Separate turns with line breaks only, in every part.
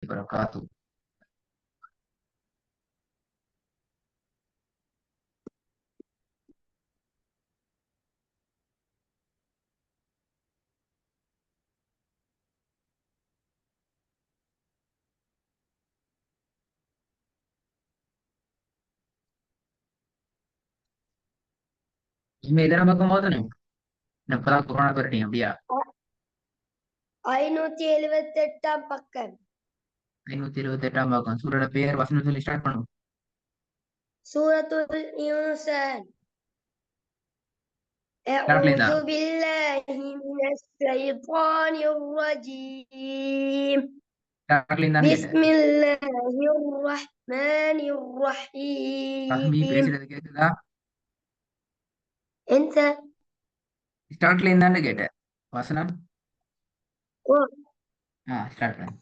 وبركاته. இனிமே இதை நம்ம மோதணும். இப்பதான் கொரோனா போயிட்டீங்க அப்படியா?
578 பக்கம்.
528 பக்கம். சூரோட பேர் வசனம் சொல்லி ஸ்டார்ட் பண்ணுவோம்.
சூரத்துல் இன்சான்.
ஸ்டார்ட்ல இருந்தா
أعوذ بالله من الشيطان الرجيم.
ஸ்டார்ட்ல இருந்தான்னு கேட்டேன்.
بسم الله الرحمن
ரஹ்மி
الرحيم.
பேசுறது கேக்குதா?
أنت
ஸ்டார்ட்ல இருந்தான்னு கேட்டேன். வசனம் ஸ்டார்ட் பண்ணு.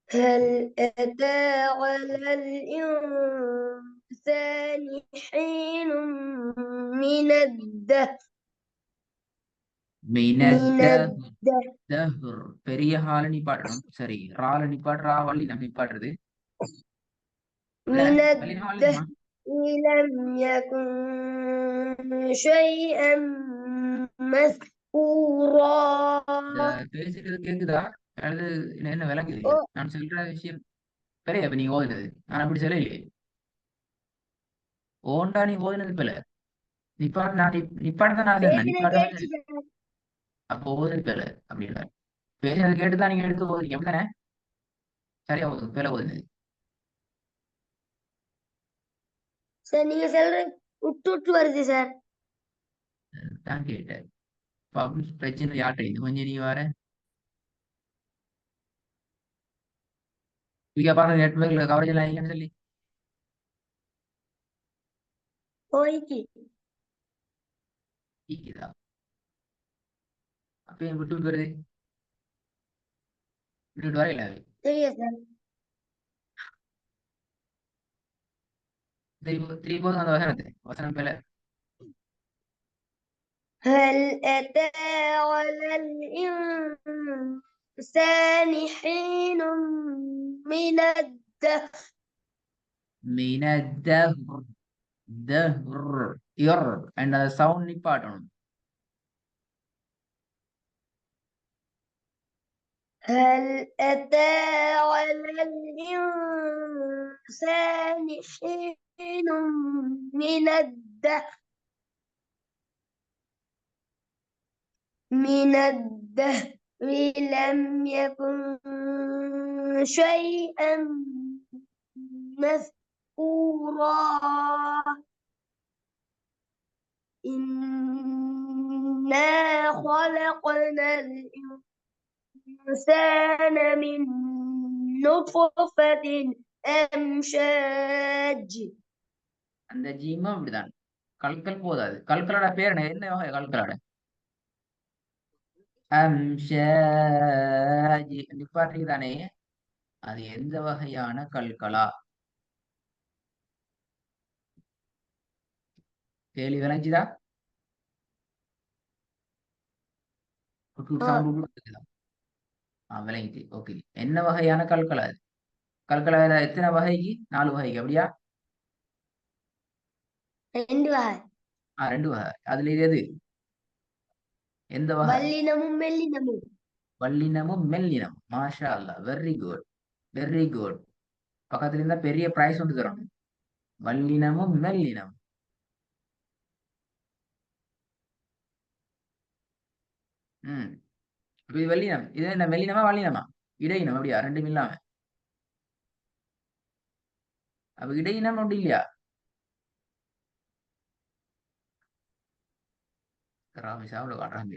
هل أتى على الإنسان حين من الدهر
பெரிய ஹால நிப்பாட்டணும். சரி, ரால நிப்பாட்டு, ரா வள்ளி நம்ம நிப்பாட்டுறது.
من
வள்ளி
الدهر لم يكن شيئا مذكورا.
பேசுறது கேக்குதா? அல்லது என்ன விளங்குது? நான் சொல்ற விஷயம் பெரிய இப்ப நீங்க ஓதுனது நான் அப்படி சொல்லலையே. ஓண்டா நீ ஓதுனது பிள்ளை. நிப்பாட்டு நான் நிப்பாட்டு நான் சொன்னேன். நிப்பாட்ட அப்போ ஓதுனது பிள்ளை அப்படின்னா பேசுறது கேட்டுதான் நீங்க எடுத்து ஓதுறீங்க அப்படித்தானே? சரியா ஓதுங்க, பிள்ளை ஓதுனது.
சார் நீங்க சொல்ற விட்டு விட்டு வருது சார்.
தான் கேட்டேன். பப்ளிக் பிரச்சனை யார்கிட்ட இது கொஞ்சம் நீ வர இங்க பாருங்க, நெட்ஒர்க்ல கவரேஜ் எல்லாம் இல்லைன்னு சொல்லி
போய்க்கு
இருக்குதா? அப்ப என் விட்டு விட்டு வருது, விட்டு விட்டு வரையில
சரியா சார்.
திருப்பி போதும் அந்த வசனத்தை வசனம் பிள்ளை.
هل أتى على الإنسان حين من الدهر
من الدهر دهر ير and the sound நிப்பாட்டணும்.
هل أتى على الإنسان حين من الدهر لم يكن شيئا مذكورا. إنا خلقنا الإنسان من نطفة أمشاج.
அந்த ஜீமும் அப்படிதான். கல்கல் போதாது. கல்கலோட பேர் என்ன வகை? கல்கலோட அம்ஷாஜ் நிப்பாட்டி தானே. அது எந்த வகையான கல்கலா? கேள்வி விளைஞ்சுதா? விளைஞ்சி. ஓகே, என்ன வகையான கல்கலா அது? கல்கலா எத்தனை வகைக்கு? 4 வகைக்கு அப்படியா?
2 வகை.
2 வகை. அதுல இது எது? எந்த வகை?
வல்லினமும் மெல்லினமும்.
வல்லினமும் மெல்லினம். மாஷா அல்லா, வெரி குட், வெரி குட். பக்கத்துல இருந்தா பெரிய பிரைஸ் ஒன்று தரணும். வல்லினமும் மெல்லினம். இது வல்லினம். இது என்ன, மெல்லினமா வல்லினமா? இடையினம் அப்படியா? ரெண்டும் இல்லாம. அப்ப இடையினம் அப்படி இல்லையா? ராமி சாப்பிட காட்டுறாமி.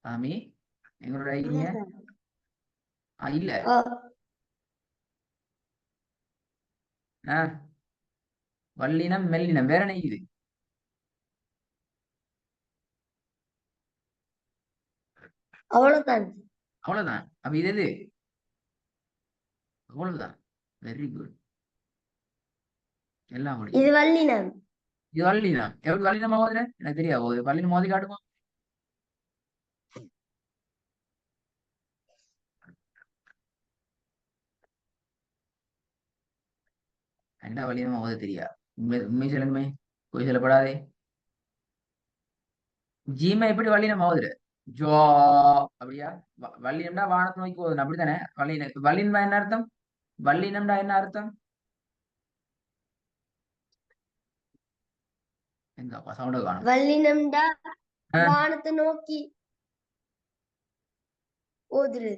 ராமி எங்களோட இருக்கீங்க? இல்ல வல்லினம் மெல்லினம் வேற என்ன இது?
அவ்வளவுதான்.
அவ்வளவுதான். அப்ப இது எது? அவ்வளவுதான். Very good. எல்லாம் முடியும்.
இது வல்லினம்.
இது வல்லினம். எப்படி வல்லினமா ஓதுற? எனக்கு தெரியாது. வல்லினம் மோதி காட்டுமா? என்ன வல்லினமா ஓத தெரியா? உண்மை சொல்லுங்கமே, பொய் சொல்லப்படாதே. ஜீமை எப்படி வல்லினம் ஓதுற? ஜோ அப்படியா? வல்லினம்டா வானத்தை நோக்கி ஓதணும் அப்படித்தானே? வல்லினம்டா என்ன அர்த்தம்? வல்லினம்டா என்ன அர்த்தம்? எங்கப்பா சவுண்ட காணும்.
வல்லினம்டா வானத்தை நோக்கி ஓதுறது.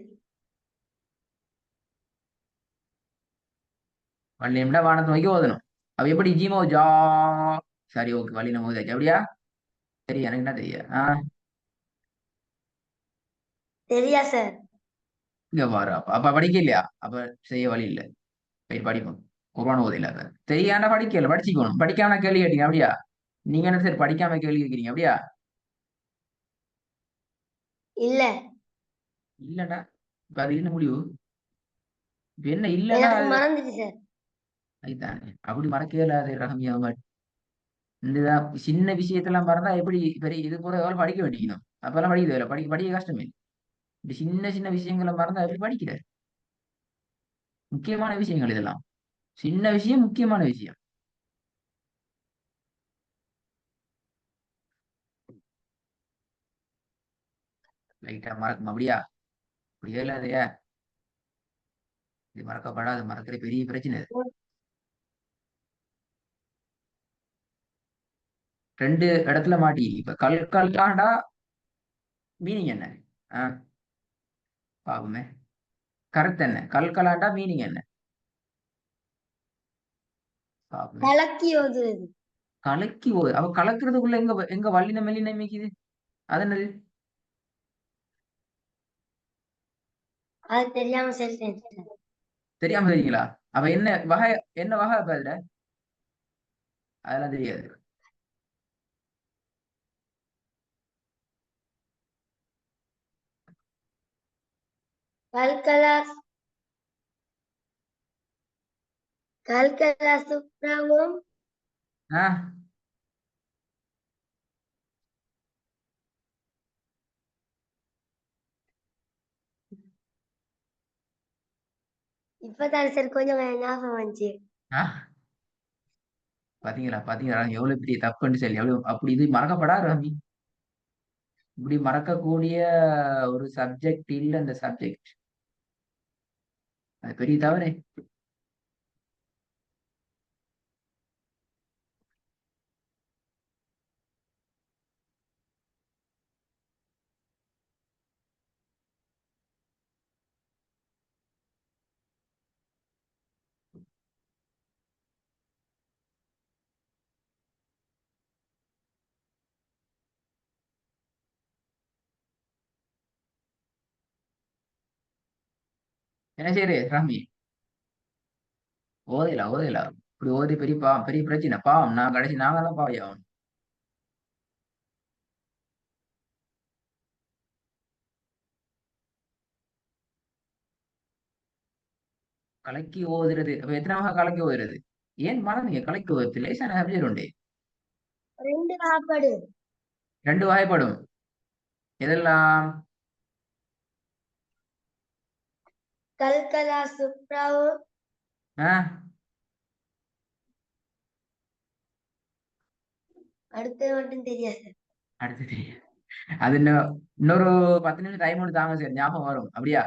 வல்லினம்டா வானத்தை நோக்கி ஓதணும். அவ எப்படி ஜீமோ ஜா? சரி ஓகே, வல்லினம் ஓதாச்சு அப்படியா? சரி, எனக்கு என்ன தெரியா?
தெரியா சார்?
இங்க பாரு, அப்ப படிக்க இல்லையா? அப்ப செய்ய வழி இல்லை. போய் படிப்போம். குர்ஆன் ஓத இல்லாத தெரியாண்டா படிக்கல, படிச்சுக்கணும். படிக்காம கேள்வி கேட்டீங்க அப்படியா? நீங்க என்ன சரி படிக்காம கேள்வி கேட்கிறீங்க அப்படியா?
இல்ல,
இல்லடா. இப்ப அது என்ன முடிவு? இப்ப என்ன இல்லன்னா
எனக்கு
அது
மறந்துட்டு சார்.
அதுதானே. அப்படி மறக்கவே இல்லாத ரகமியா இந்த சின்ன விஷயத்தெல்லாம் மறந்தா எப்படி பெரிய இது போற எவ்வளவு படிக்க வேண்டிக்கணும். அப்பெல்லாம் படிக்க தேவையில்ல, படிக்க கஷ்டமே. இப்படி சின்ன சின்ன விஷயங்களை மறந்தா எப்படி படிக்கிற? முக்கியமான விஷயங்கள் இதெல்லாம். சின்ன விஷயம், முக்கியமான விஷயம். லைட்டா மறக்கும் அப்படியா? அப்படியே இல்லாதையா? இது மறக்கப்படாது, மறக்கிற பெரிய பிரச்சனை இது. ரெண்டு இடத்துல மாட்டி இப்ப கல்கலாண்டா மீனிங் என்ன? ஆஹ் பாப்போமே. கருத்து என்ன? கல்கலாண்டா மீனிங் என்ன? பாப்போமே.
கலக்கி ஓதுறது.
கலக்கி அவ கலக்குறதுக்குள்ள எங்க எங்க வல்லின மெல்லின மிக்குது? அது என்னது?
அது தெரியாம சொல்லிட்டேன் சார்.
தெரியாம தெரியுங்களா? அவ என்ன வகை, என்ன வகை பேசுற? அதெல்லாம் தெரியாது.
கல்கலா கல்கலா சுப்ரவும்
ஆஹ்
இப்பதான் சார் கொஞ்சம் ஞாபகம் வந்துச்சு.
ஆஹ் பாத்தீங்களா, பாத்தீங்களா எவ்வளவு பெரிய தப்புன்னு சொல்லி எவ்வளவு அப்படி இது மறக்கப்படாது ரஹ்மி. இப்படி மறக்கக்கூடிய ஒரு சப்ஜெக்ட் இல்ல அந்த சப்ஜெக்ட். அது பெரிய தவறு. என்ன செய்யறது ரஹ்மி? ஓதையில ஓதையில இப்படி ஓதி பெரிய பாவம், பெரிய பிரச்சனை. பாவம் நான் கடைசி நாங்க தான் பாவி ஆகணும். கலக்கி ஓதுறது அப்ப எத்தனை கலக்கி ஓதுறது? ஏன் மறந்தீங்க? கலக்கி ஓதுறது லேசான சப்ஜெக்ட் உண்டு.
ரெண்டு சாப்பாடு.
ரெண்டு வகைப்படும். எதெல்லாம்?
கல்கலா சுப்ரவும்
ஆஹ்
அடுத்தது மட்டும் தெரியாது.
அடுத்தது அது இன்னொரு 10 நிமிஷம் டைம் ஒன்று தாங்க சார், ஞாபகம் வரும் அப்படியா?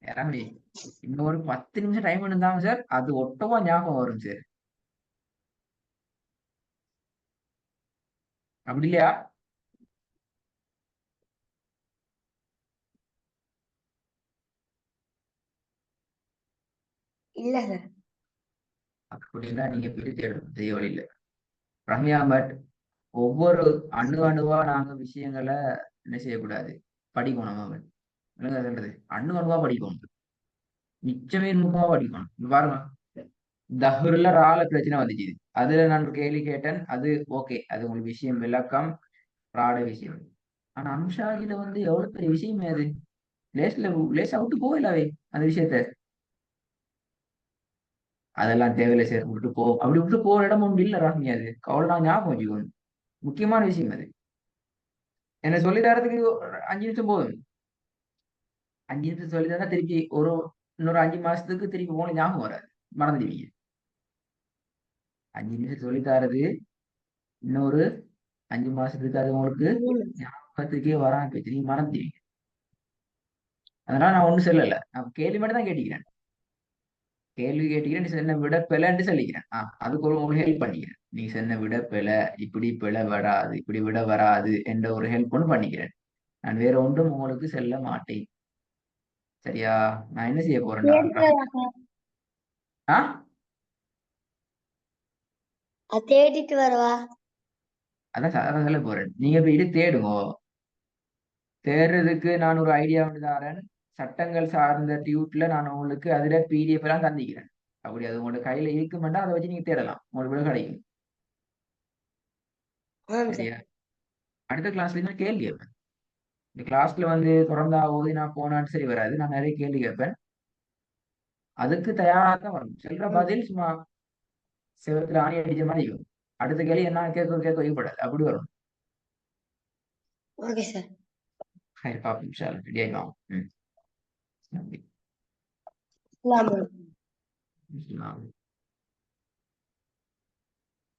யாராவது இன்னொரு 10 நிமிஷம் டைம் ஒன்று தாங்க சார், அது ஒட்டவா ஞாபகம் வரும் சார். அப்படி இல்லையா?
இல்ல சார்.
அப்படின்னா நீங்க போயிட்டு தேடணும், செய்ய வழி இல்லை. ரம்யா பட் ஒவ்வொரு அணுவா நாங்க விஷயங்களை என்ன செய்யக்கூடாது, படிக்கணும் நம்ம. என்னங்க சொல்றது? அணுவா படிக்கணும். நிச்சயமே நுட்பமா படிக்கணும். இங்க பாருங்க, தஹ்ருல ரால பிரச்சனை வந்துச்சு. அதுல நான் ஒரு கேள்வி கேட்டேன். அது ஓகே, அது உங்களுக்கு விஷயம் விளக்கம், ராட விஷயம். ஆனா அம்ஷாகில எவ்வளவு பெரிய விஷயமே அது. லேஸ்ல லேசா விட்டு போகலாவே அந்த விஷயத்த. அதெல்லாம் தேவையில்லை சார், விட்டு போ. அப்படி விட்டு போற இடம் ஒன்று இல்ல ராமி. அது கவலை ஞாபகம் வச்சுக்கணும். முக்கியமான விஷயம் அது. என்ன சொல்லி தரதுக்கு ஒரு 5 நிமிஷம் போதும். 5 நிமிஷம் சொல்லி தந்தா திருப்பி ஒரு இன்னொரு 5 மாசத்துக்கு திருப்பி போன ஞாபகம் வராது, மறந்துடுவீங்க. 5 நிமிஷம் சொல்லி தரது இன்னொரு 5 மாசத்துக்கு அது உங்களுக்கு ஞாபகத்துக்கே வராம போய் திரும்பி மறந்துடுவீங்க. அதனால நான் ஒண்ணும் சொல்லல, நான் கேள்வி மட்டும் தான் கேட்டுக்கிறேன். கேள்வி கேட்டுக்கிறேன், நீ சொன்ன விட பிழைன்னு சொல்லிக்கிறேன். அதுக்கு ஒரு ஹெல்ப் பண்ணிக்கிறேன். நீ சொன்ன விட பிழை, இப்படி பிழை வராது, இப்படி விட வராது என்ற ஒரு ஹெல்ப் ஒன்று பண்ணிக்கிறேன். நான் வேற ஒன்றும் உங்களுக்கு செல்ல மாட்டேன். சரியா? நான் என்ன செய்ய போறேன்டா, ஆ
தேடிட்டு வரவா?
அதான் சொல்ல போறேன். நீங்க போயிட்டு தேடுங்க. தேடுறதுக்கு நான் ஒரு ஐடியா ஒன்று தரேன். சட்டங்கள் சார்ந்த டியூட்ல நான் உங்களுக்கு அதுல பிடிஎஃப் எல்லாம் தந்திக்கிறேன். அப்படி அது உங்களோட கையில இருக்குமெண்டா அதை வச்சு நீங்க தேடலாம், உங்களுக்கு விட கிடைக்கும்.
ஆம் சார்.
சரியா? அடுத்த கிளாஸ்ல நான் கேள்வி கேட்பேன். இந்த கிளாஸ்ல வந்து தொடர்ந்தா ஓதி நான் போனான்னு சரி வராது, நான் நிறைய கேள்வி கேட்பேன். அதுக்கு தயாராக தான் வரணும். சொல்ற பதில் சும்மா செவத்துல ஆணி அடிச்ச மாதிரி இருக்கும். அடுத்த கேள்வி என்ன கேட்க கேட்க வைக்கப்படாது, அப்படி வரும்.
Okay sir.
பார்ப்போம் இன்ஷா அல்லாஹ். ரெடி ஆயிடுவாங்க. ம். நன்றி.
அஸ்ஸலாமு அலைக்கும்.
அஸ்ஸலாம்.